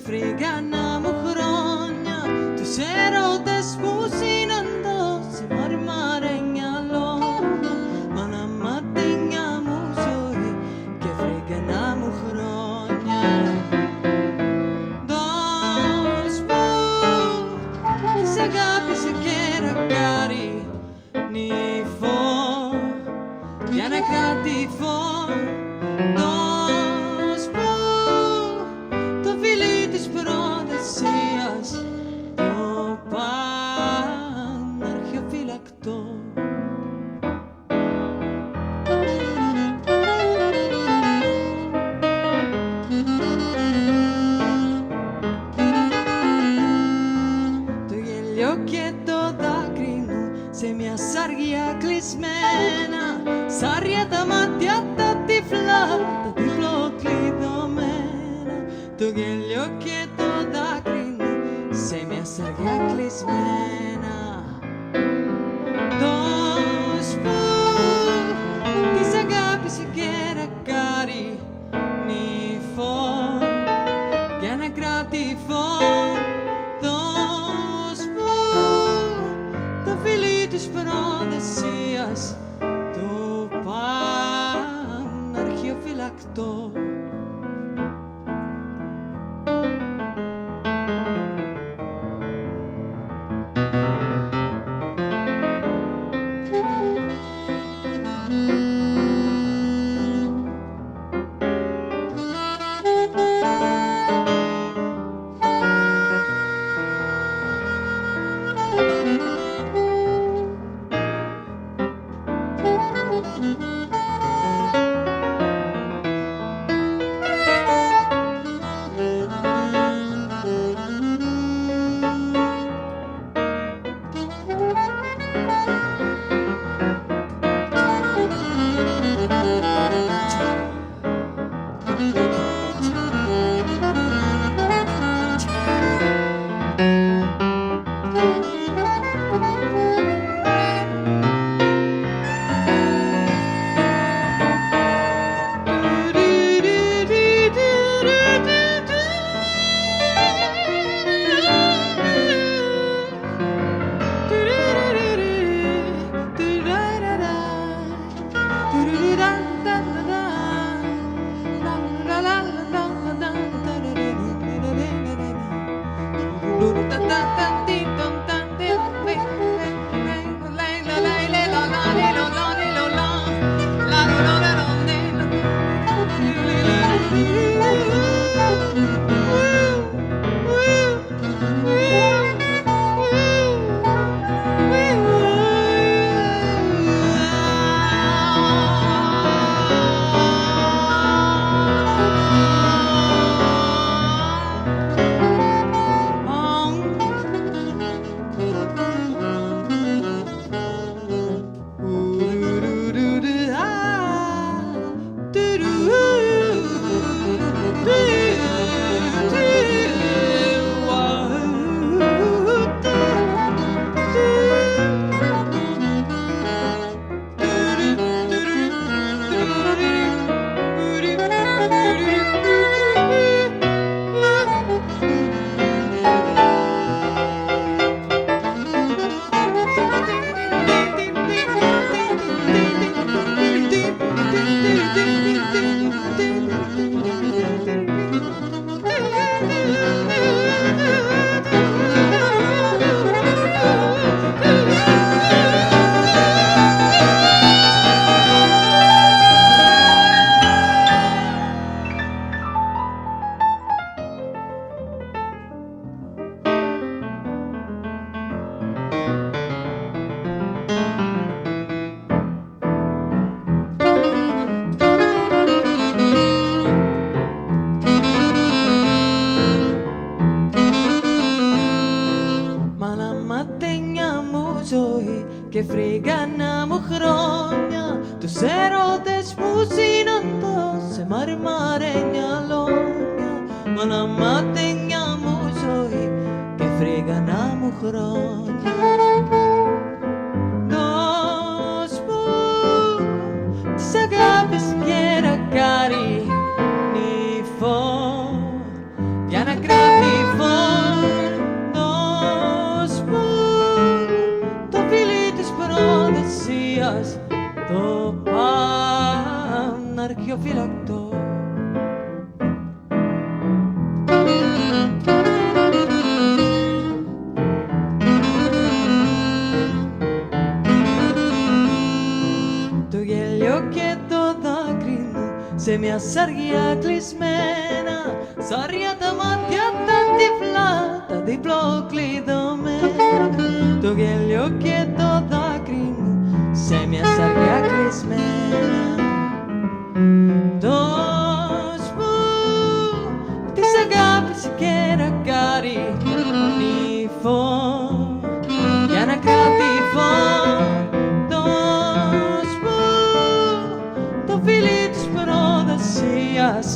φρίγανα μου χρόνια, τους έρωτες που συναντώ σε μαρμαρένια λόγια, μάνα ματένια μου ζωή και φρίγανα μου χρόνια. Δώσ' μου της αγάπης και ρακάρι νύφο για να κρατηθώ. Δώσ' μου το φιλί της προδεσίας, το παναρχιοφυλακτό. Το γέλιο και το δάκρυ μου σε μια σαργία κλεισμένα, σάρια τα μάτια τα τυφλά, τα τυφλοκλειδωμένα. Το γέλιο και το δάκρυ μου σε μια σαργία κλεισμένα. Δώσ' μου της αγάπης και ρακάρι νύφο για να κρατηθώ. Δώσ' μου το φιλί της προδεσίας, το παναρχιοφυλακτό. Και φρίγανα μου χρόνια, τους έρωτες που συναντώ σε μαρμαρένια λόγια, μάνα ματένια μου ζωή και φρίγανα μου χρόνια. Δώσ' μου της αγάπης και ρακάρι νύφο για να κρατήσω αγιοφύλακτο. Το γέλιο και το δάκρυ μου σε μια σαργία κλεισμένα, σάρια τα μάτια τα τυφλά, τα διπλοκλειδωμένα. Το γέλιο και το δάκρυ μου σε μια σαργία κλεισμένα. Τόσπου της αγάπης η κερακάρι νύφο για να κρατηθώ. Τόσπου το φίλι της προδοσίας